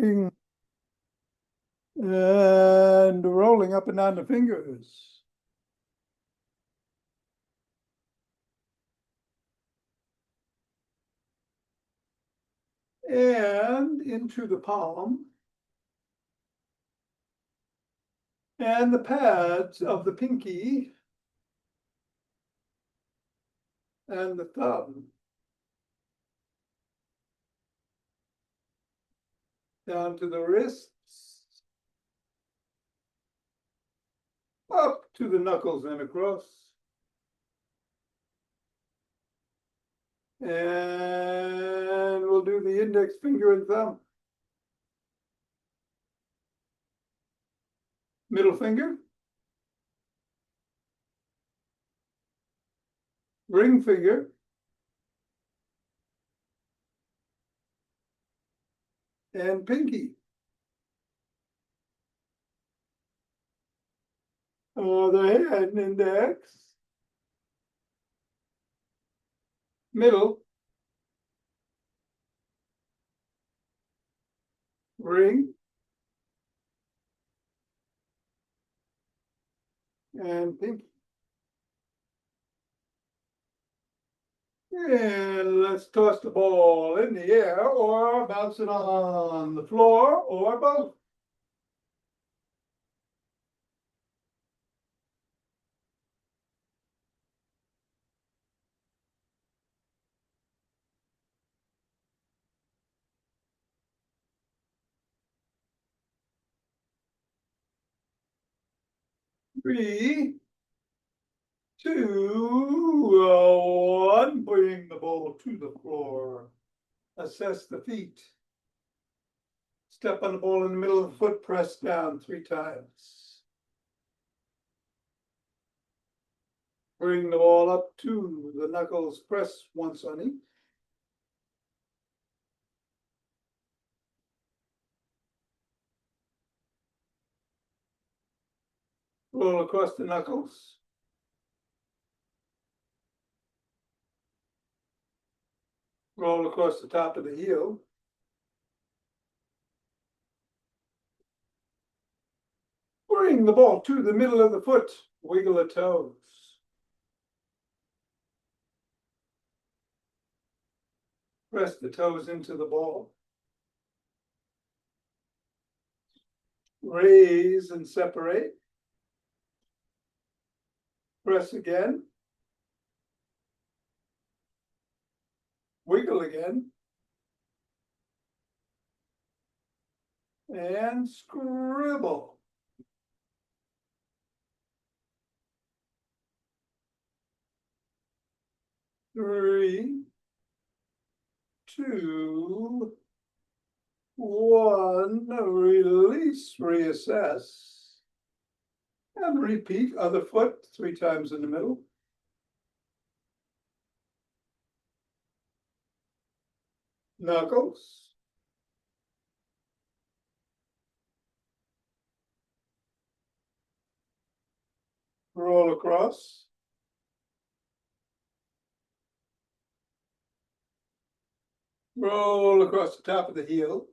Ring. And rolling up and down the fingers. And into the palm. And the pads of the pinky and the thumb. Down to the wrists. Up to the knuckles and across. And we'll do the index finger and thumb. Middle finger. Ring finger. And pinky. The hand index. Middle. Ring. And pinky. And let's toss the ball in the air or bounce it on the floor or both. Three, two, one. Bring the ball to the floor. Assess the feet. Step on the ball in the middle of the foot, press down 3 times. Bring the ball up to the knuckles, press once on each. Roll across the knuckles. Roll across the top of the heel. Bring the ball to the middle of the foot. Wiggle the toes. Press the toes into the ball. Raise and separate. Press again. Wiggle again. And scribble. Three, two, one. Release, reassess. And repeat. Other foot 3 times in the middle. Knuckles. Roll across. Roll across the top of the heel.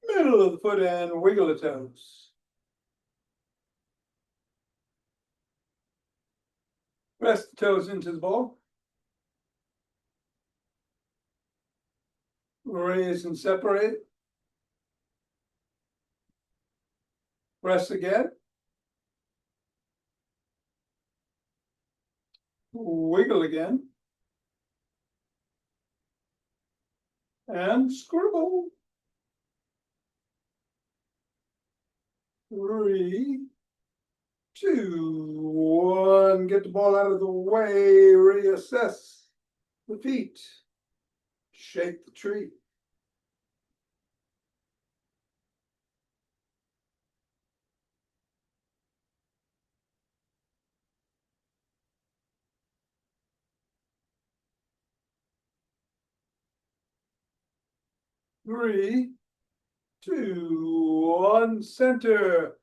Middle of the foot and wiggle the toes. Press the toes into the ball. Raise and separate. Press again. Wiggle again. And scribble. 3, 2, 1. Get the ball out of the way. Reassess the feet. Shake the tree. Three, two, one. Center.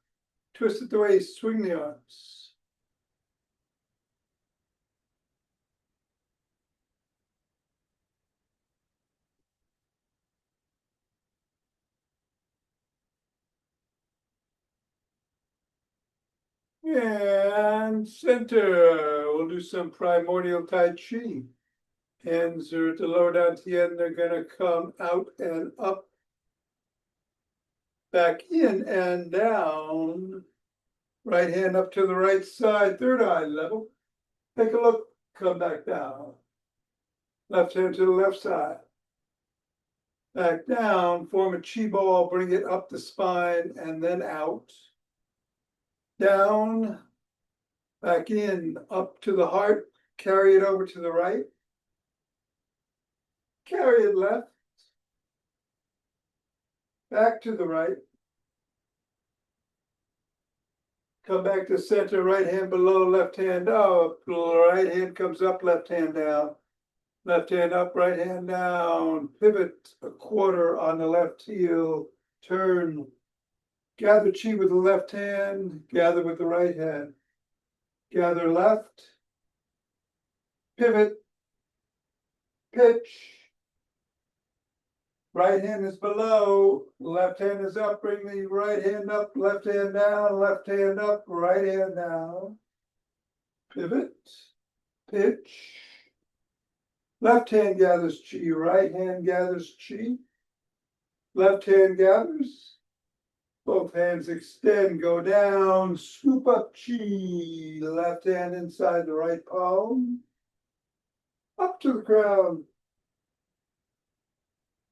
Twist at the waist. Swing the arms. And center, we'll do some primordial Tai Chi. Hands are at the lower dantian, they're gonna come out and up, back in and down. Right hand up to the right side, third eye level. Take a look, come back down. Left hand to the left side. Back down, form a chi ball, bring it up the spine and then out. Down, back in, up to the heart, carry it over to the right. Carry it left. Back to the right. Come back to center, right hand below, left hand up. Right hand comes up, left hand down. Left hand up, right hand down. Pivot a quarter on the left heel. Turn. Gather chi with the left hand. Gather with the right hand. Gather left. Pivot. Pitch. Right hand is below. Left hand is up. Bring the right hand up. Left hand down. Left hand up. Right hand down. Pivot. Pitch. Left hand gathers chi. Right hand gathers chi. Left hand gathers. Both hands extend, go down, scoop up chi. Left hand inside the right palm. Up to the crown.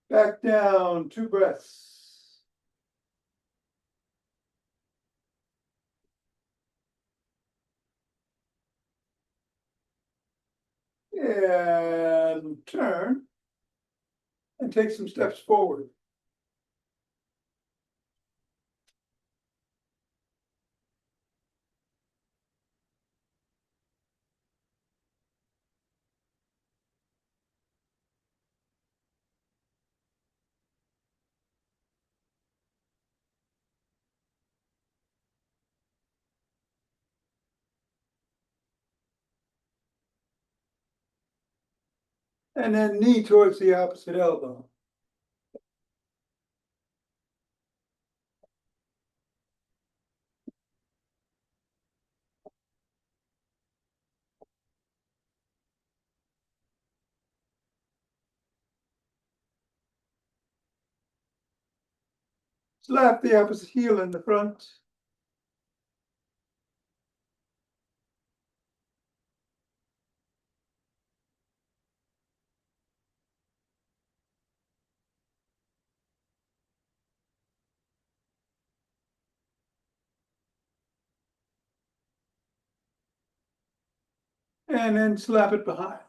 Back down, 2 breaths. And turn. And take some steps forward. And then knee towards the opposite elbow. Slap the opposite heel in the front. And then slap it behind.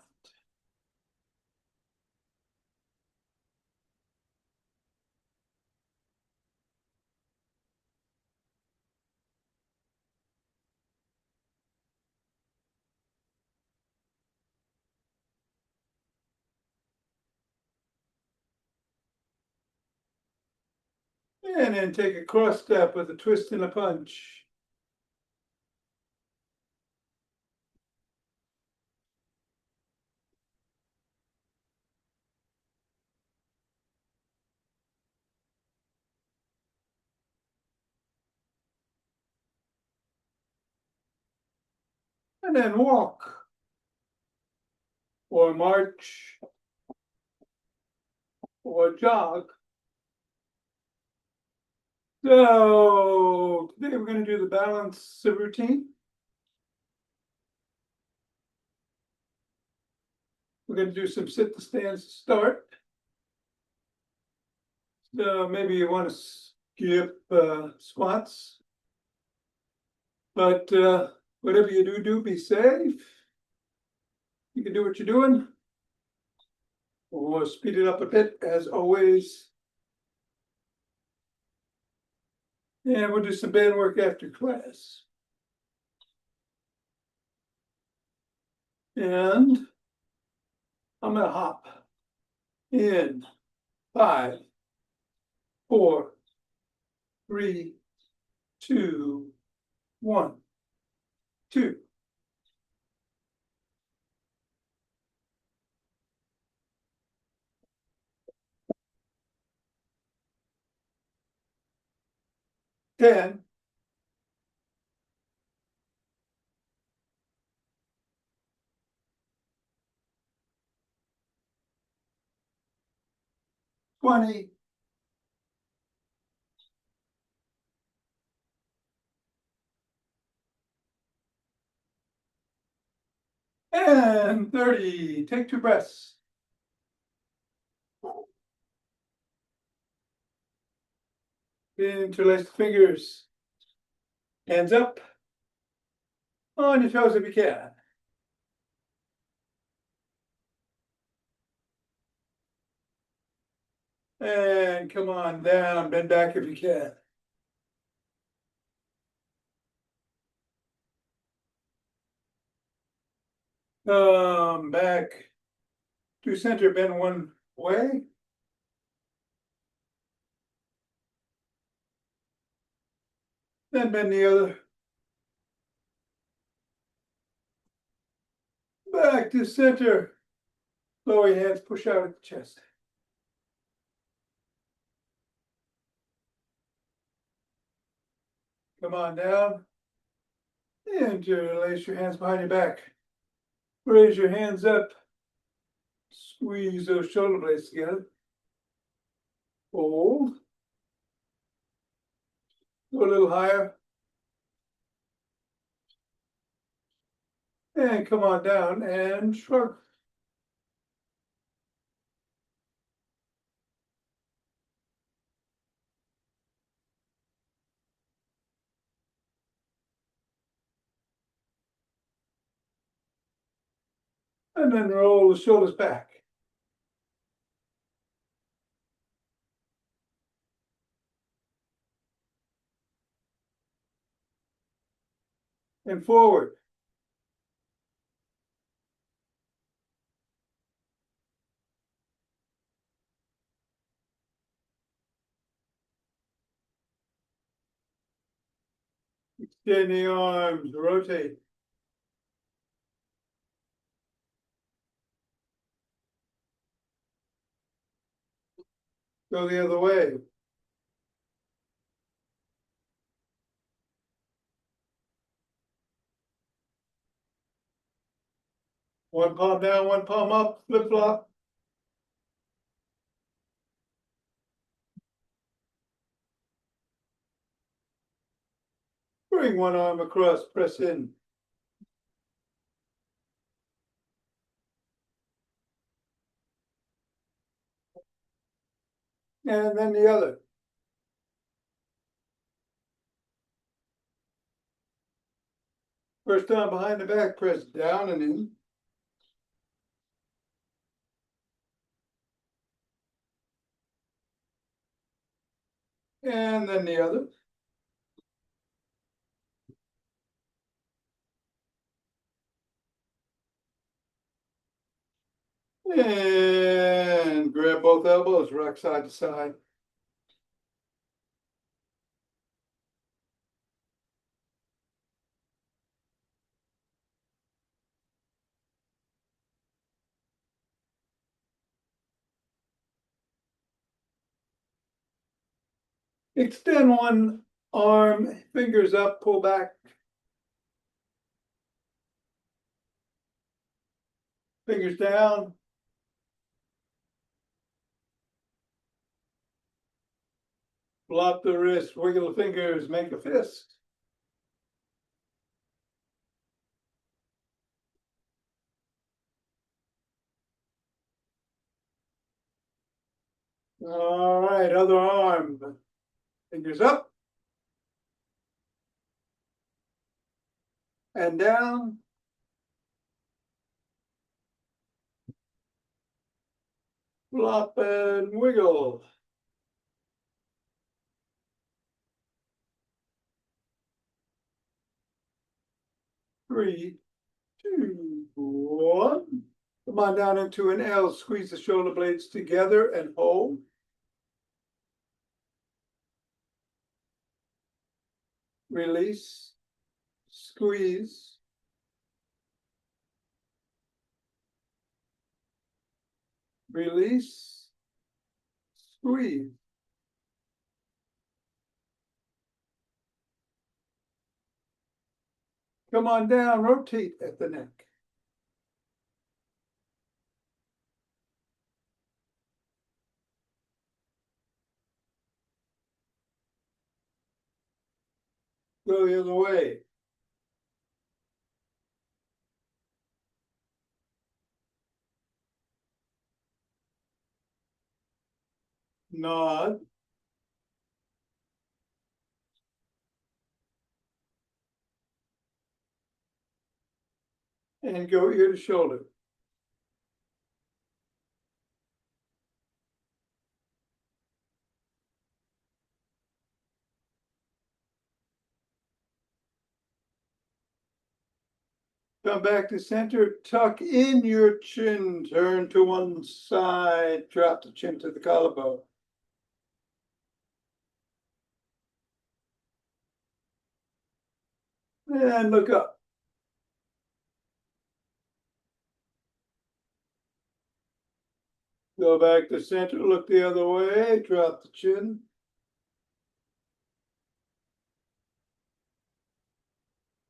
And then take a cross step with a twist and a punch. And then walk. Or march. Or jog. So today we're going to do the balance routine. We're going to do some sit to stands to start. So maybe you want to skip squats. But whatever you do, be safe. You can do what you're doing. Or speed it up a bit as always. And we'll do some band work after class. And I'm going to hop in 5, 4, 3, 2, 1, 2. Ten, 20. And 30. Take 2 breaths. Interlace the fingers. Hands up. On your toes if you can. And come on down. Bend back if you can. Back to center. Bend one way. Then bend the other. Back to center. Lower your hands, push out at the chest. Come on down. Interlace your hands behind your back. Raise your hands up. Squeeze those shoulder blades together. Hold. Go a little higher. And come on down and shrug. And then roll the shoulders back. And forward. Extend the arms, rotate. Go the other way. One palm down, one palm up, flip flop. Bring one arm across, press in. And then the other. First arm behind the back, press down and in. And then the other. And grab both elbows, rock side to side. Extend one arm, fingers up, pull back. Fingers down. Flop the wrist, wiggle the fingers, make a fist. All right, other arm. Fingers up. And down. Flop and wiggle. Three, two, one. Come on down into an L. Squeeze the shoulder blades together and hold. Release. Squeeze. Release. Squeeze. Come on down, rotate at the neck. Go the other way. Nod. And go ear to shoulder. Come back to center, tuck in your chin, turn to one side, drop the chin to the collarbone. And look up. Go back to center, look the other way, drop the chin.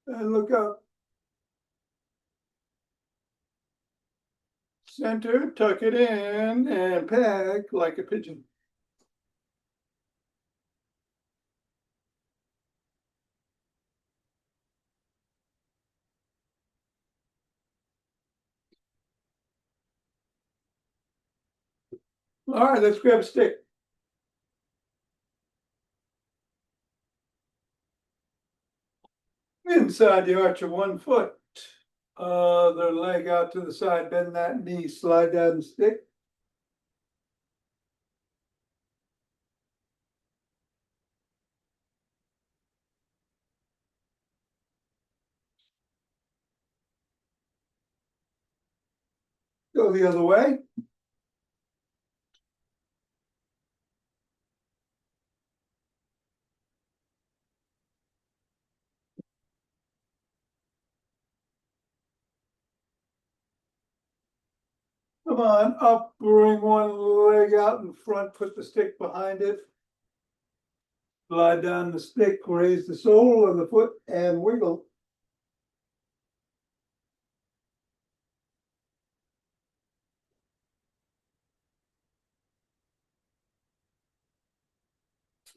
And look up. Center, tuck it in, and peck like a pigeon. All right, let's grab a stick. Inside the arch of 1 foot. Other leg out to the side, bend that knee, slide down the stick. Go the other way. Come on, up, bring one leg out in front, put the stick behind it. Slide down the stick, raise the sole of the foot and wiggle.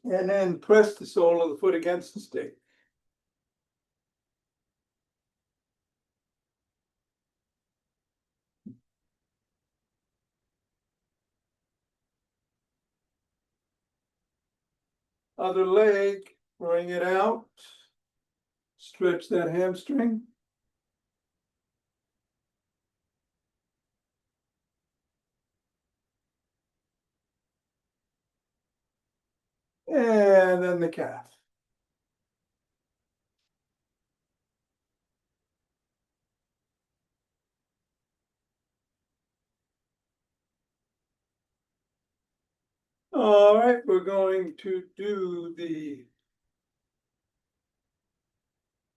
And then press the sole of the foot against the stick. Other leg, bring it out. Stretch that hamstring. And then the calf. All right, we're going to do the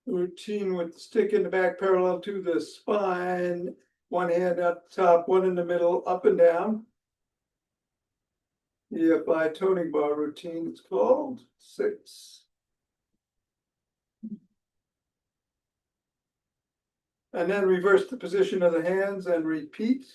routine with the stick in the back parallel to the spine. One hand up top, one in the middle, up and down. The applied toning bar routine, it's called 6. And then reverse the position of the hands and repeat.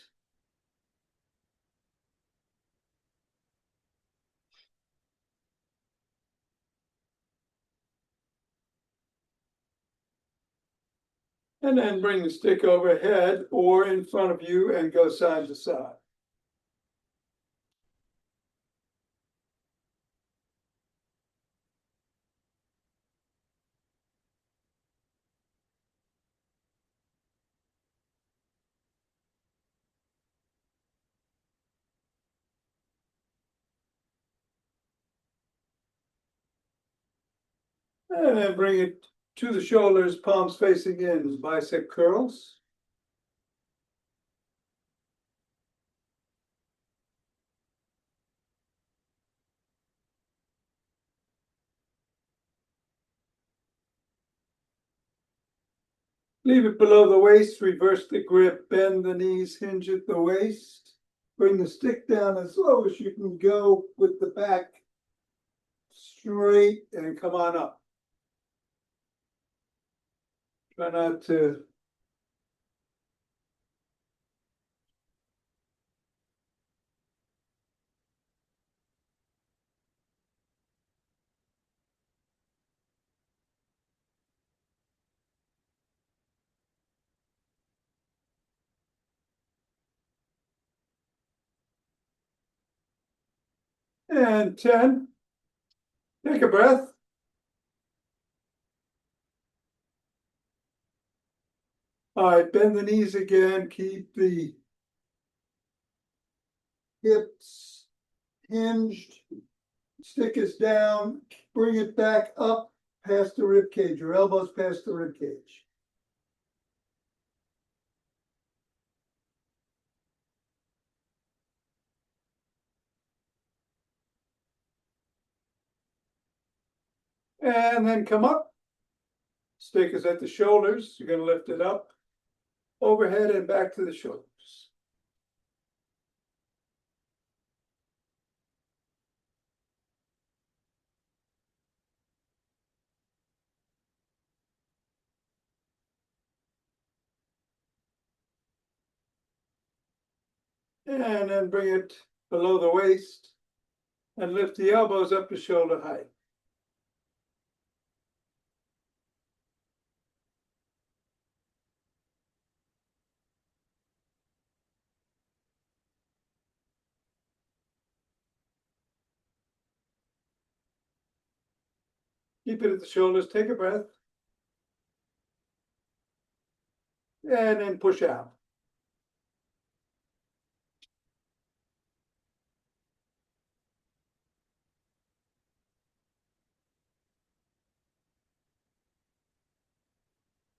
And then bring the stick overhead or in front of you and go side to side. And then bring it to the shoulders, palms facing in, bicep curls. Leave it below the waist, reverse the grip, bend the knees, hinge at the waist. Bring the stick down as low as you can go with the back straight and come on up. Try not to And 10. Take a breath. All right, bend the knees again. Keep the hips hinged. Stick is down. Bring it back up past the rib cage. Your elbows past the rib cage. And then come up. Stick is at the shoulders. You're going to lift it up, overhead and back to the shoulders. And then bring it below the waist and lift the elbows up to shoulder height. Keep it at the shoulders. Take a breath. And then push out.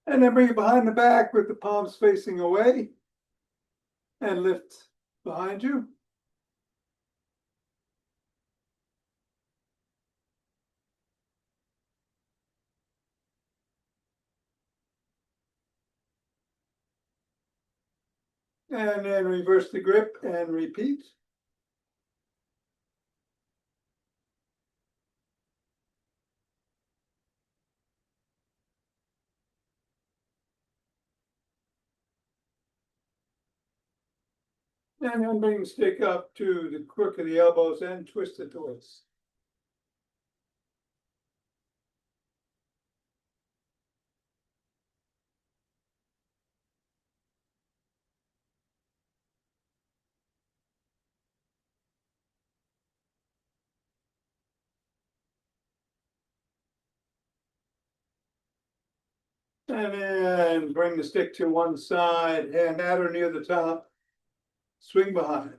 And then bring it behind the back with the palms facing away. And lift behind you. And then reverse the grip and repeat. And then bring the stick up to the crook of the elbows and twist it to waist. And then bring the stick to one side, hand at or near the top. Swing behind.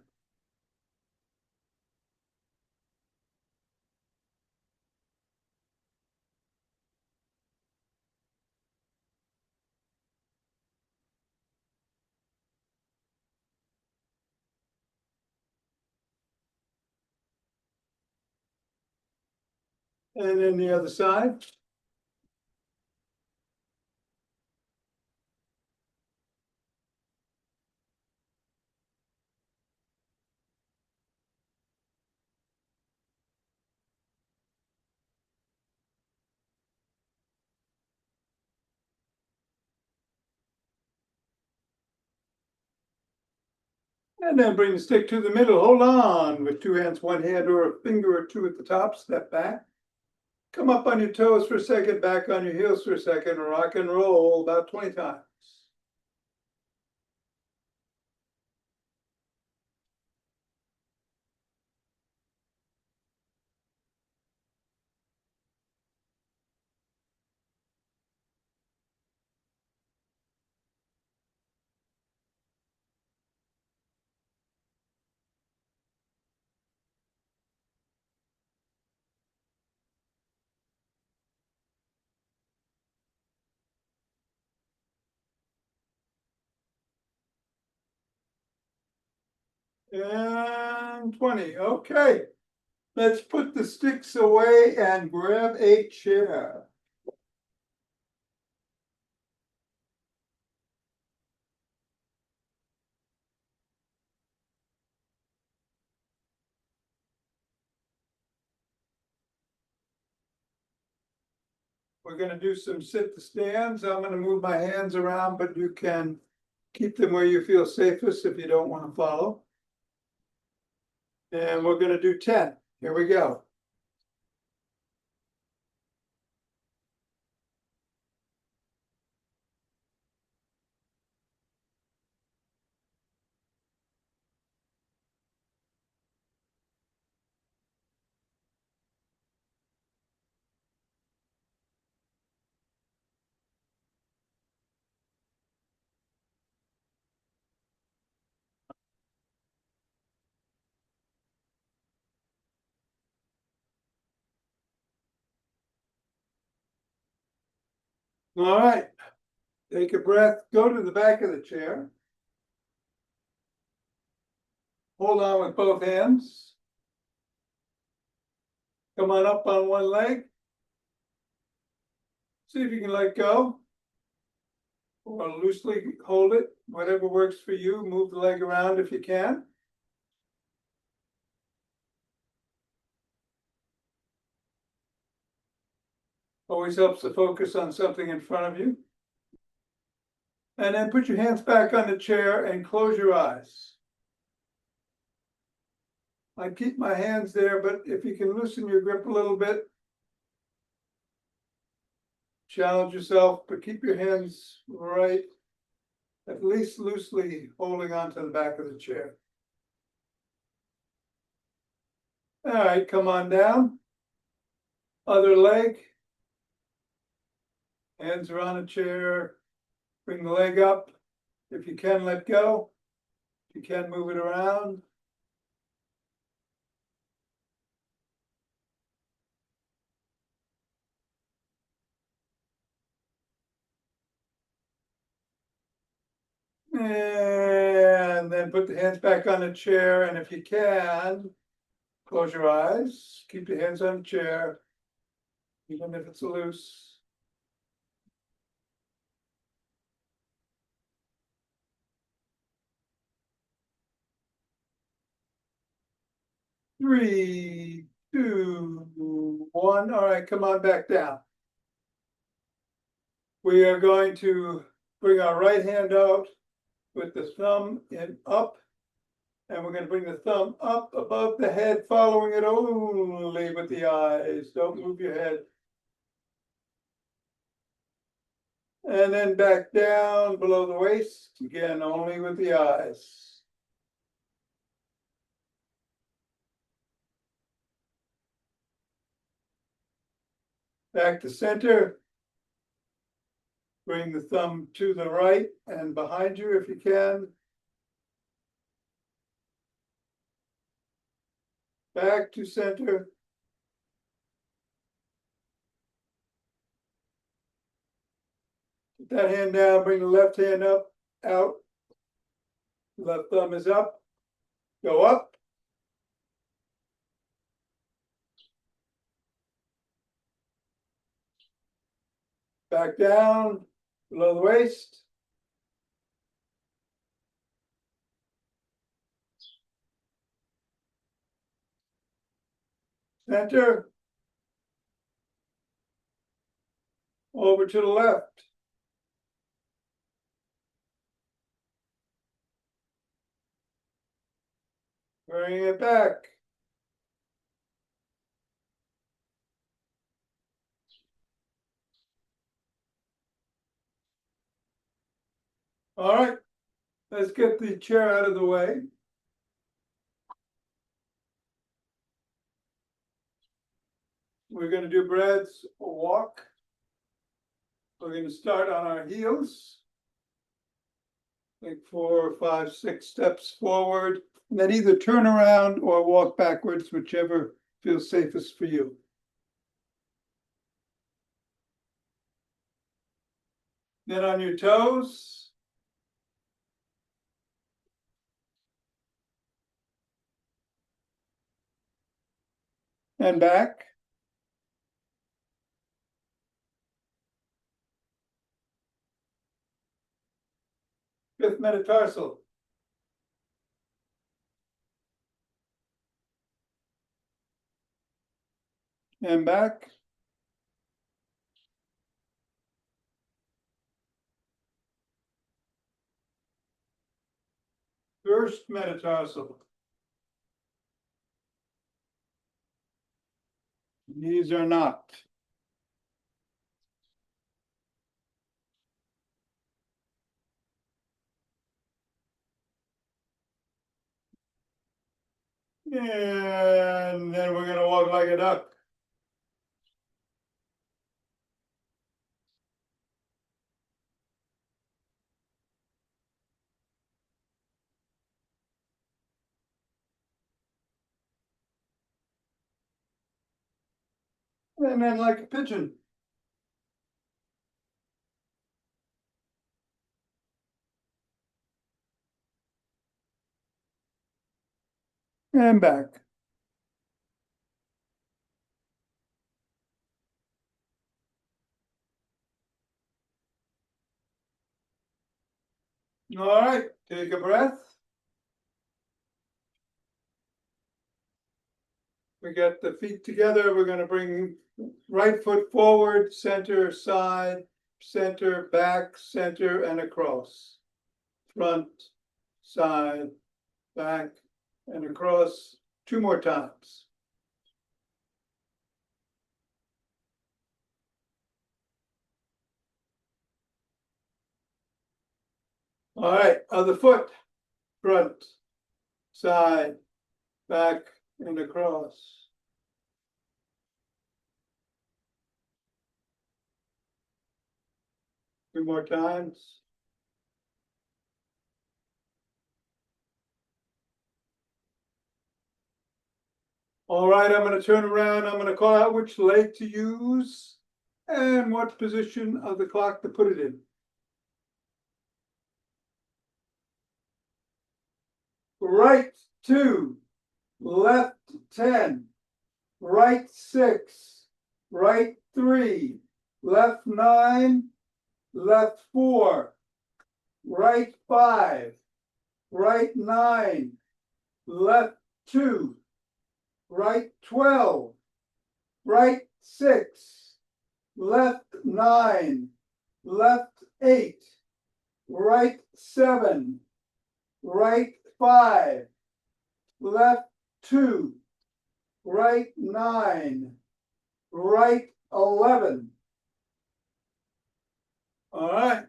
And then the other side. And then bring the stick to the middle. Hold on with two hands, one hand or a finger or two at the top. Step back. Come up on your toes for a second, back on your heels for a second. Rock and roll about 20 times. And 20. Okay. Let's put the sticks away and grab a chair. We're going to do some sit to stands. I'm going to move my hands around, but you can keep them where you feel safest if you don't want to follow. And we're going to do 10. Here we go. All right, take a breath, go to the back of the chair. Hold on with both hands. Come on up on one leg. See if you can let go. Or loosely hold it, whatever works for you. Move the leg around if you can. Always helps to focus on something in front of you. And then put your hands back on the chair and close your eyes. I keep my hands there, but if you can loosen your grip a little bit, challenge yourself, but keep your hands right, at least loosely holding onto the back of the chair. All right, come on down. Other leg. Hands are on a chair. Bring the leg up. If you can, let go. If you can, move it around. And then put the hands back on the chair. And if you can, close your eyes. Keep your hands on the chair, even if it's loose. Three, two, one. All right, come on back down. We are going to bring our right hand out with the thumb in up. And we're going to bring the thumb up above the head, following it only with the eyes. Don't move your head. And then back down below the waist, again, only with the eyes. Back to center. Bring the thumb to the right and behind you if you can. Back to center. Put that hand down, bring the left hand up, out. Left thumb is up. Go up. Back down, below the waist. Center. Over to the left. Bring it back. All right, let's get the chair out of the way. We're going to do Brad's walk. We're going to start on our heels. Like 4, 5, 6 steps forward. And then either turn around or walk backwards, whichever feels safest for you. Then on your toes. And back. Fifth metatarsal. And back. First metatarsal. Knees are not. And then we're going to walk like a duck. And then like a pigeon. and back. All right, take a breath. We get the feet together. We're going to bring right foot forward, center, side, center, back, center, and across. Front, side, back, and across. 2 more times. All right, other foot, front, side, back, and across. 2 more times. All right, I'm going to turn around. I'm going to call out which leg to use and what position of the clock to put it in. Right 2, left 10, right 6, right 3, left 9, left 4, right 5, right 9, left 2, right 12, right 6, left 9, left 8, right 7, right 5, left 2, right 9, right 11. All right,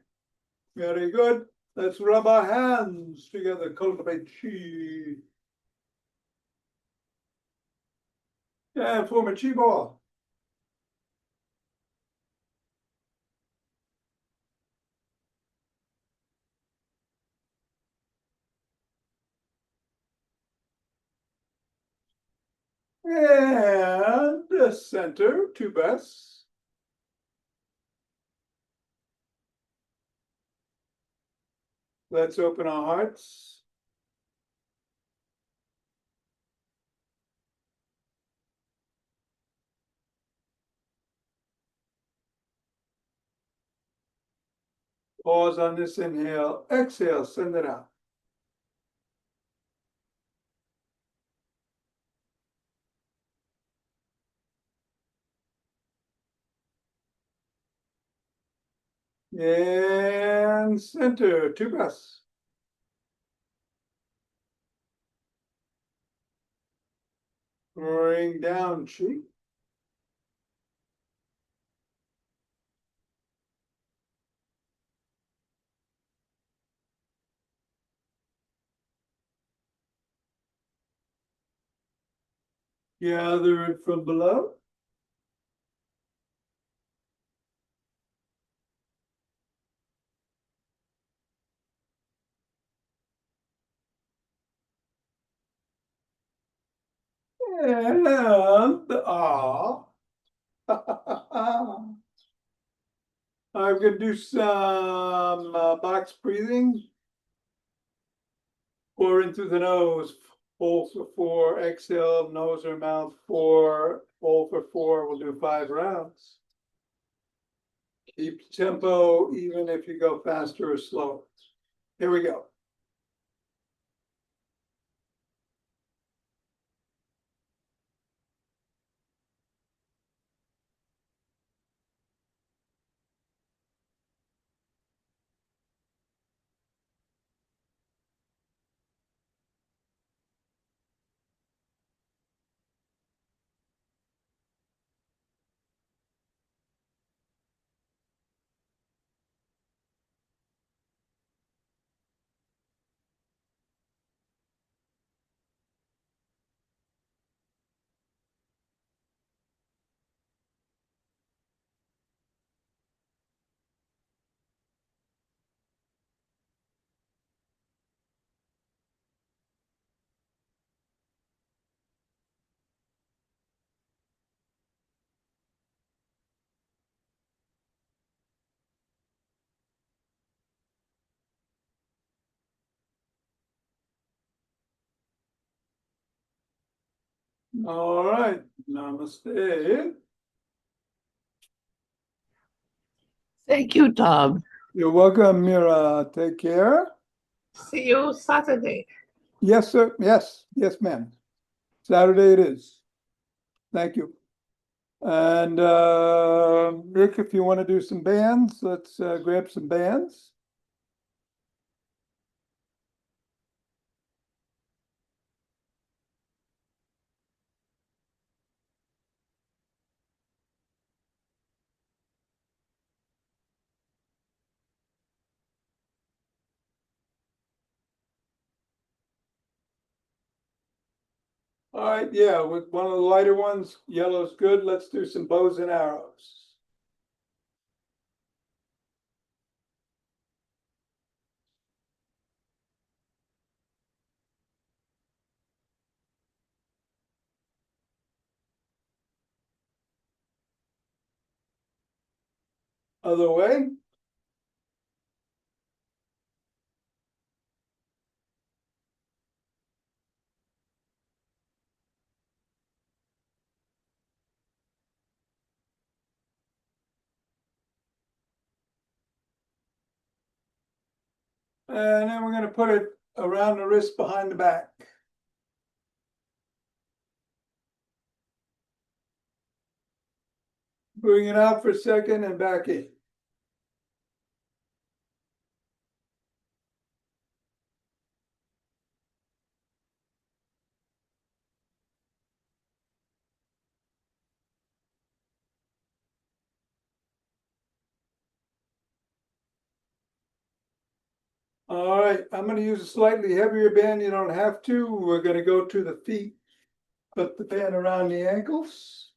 very good. Let's rub our hands together, cultivate chi. And form a chi ball. And the center, 2 breaths. Let's open our hearts. Pause on this inhale. Exhale, send it out. And center, 2 breaths. Bring down chi. Gather it from below. And ah. I'm going to do some box breathing. Pour in through the nose, hold for 4, exhale, nose or mouth 4, hold for 4. We'll do 5 rounds. Keep tempo even if you go faster or slower. Here we go. All right, namaste. Thank you, Thom. You're welcome, Mira. Take care. See you Saturday. Yes, sir. Yes, ma'am. Saturday it is. Thank you. And Rick, if you want to do some bands, let's grab some bands. All right, yeah, with one of the lighter ones, yellow's good. Let's do some bows and arrows. Other way. And then we're going to put it around the wrist behind the back. Bring it out for a second and back in. All right, I'm going to use a slightly heavier band. You don't have to. We're going to go to the feet. Put the band around the ankles.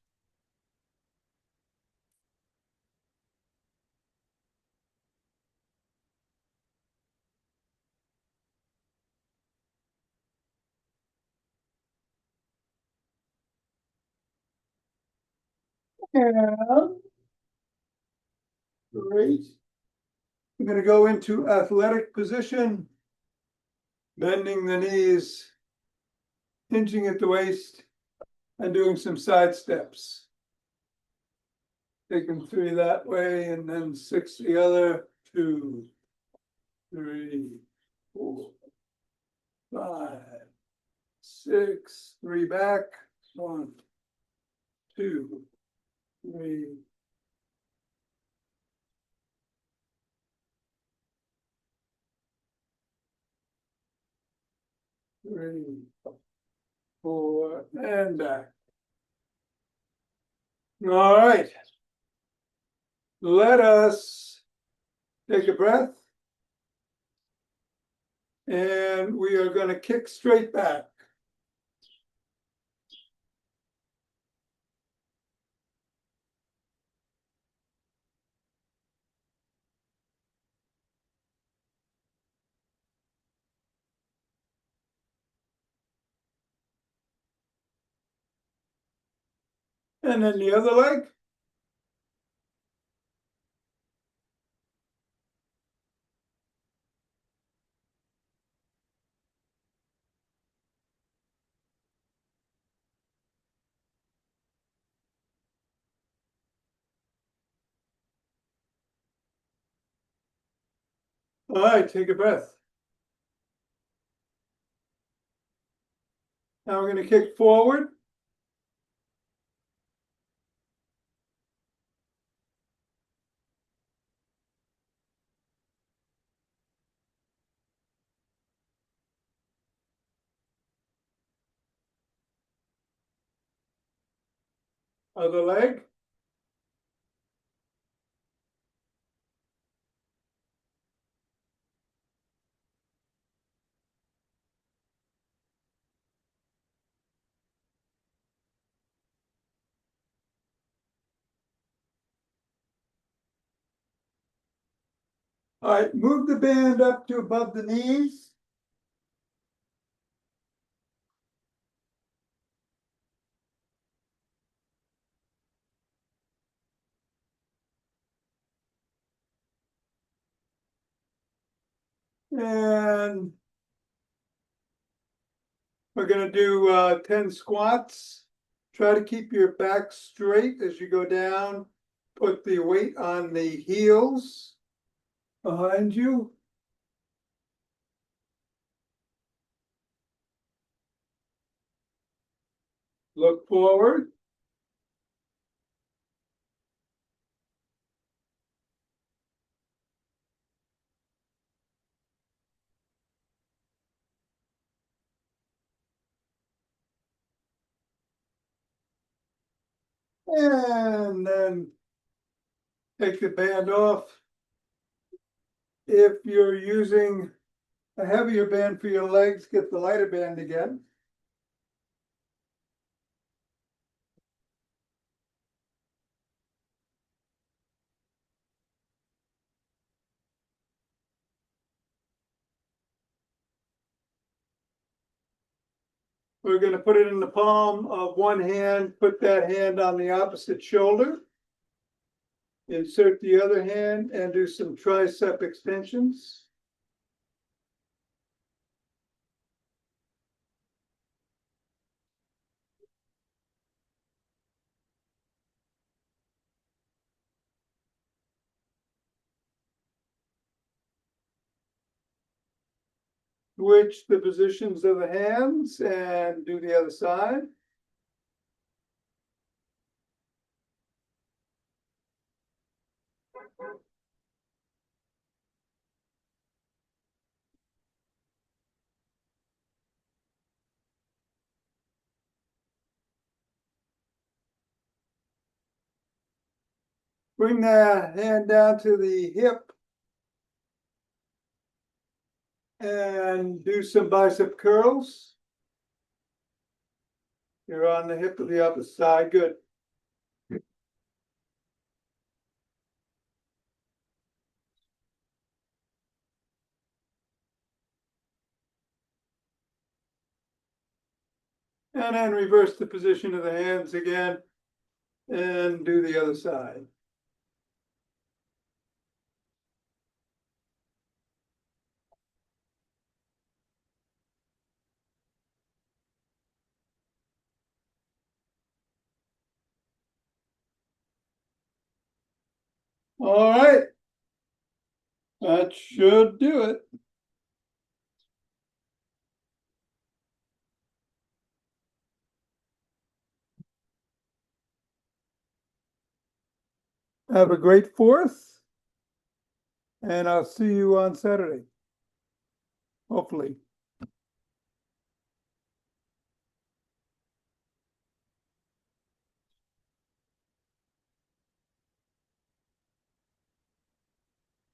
And great. I'm going to go into athletic position, bending the knees, hinging at the waist, and doing some side steps. Taking 3 that way and then 6 the other. 2, 3, 4, 5, 6, 3 back. 1, 2, 3. 3, 4, and back. All right. Let us take a breath. And we are going to kick straight back. And then the other leg. All right, take a breath. Now we're going to kick forward. Other leg. All right, move the band up to above the knees. And we're going to do 10 squats. Try to keep your back straight as you go down. Put the weight on the heels behind you. Look forward. And then take the band off. If you're using a heavier band for your legs, get the lighter band again. We're going to put it in the palm of one hand, put that hand on the opposite shoulder. Insert the other hand and do some tricep extensions. Switch the positions of the hands and do the other side. Bring the hand down to the hip and do some bicep curls. You're on the hip of the other side. Good. And then reverse the position of the hands again and do the other side. All right. That should do it. Have a great 4th, and I'll see you on Saturday, hopefully.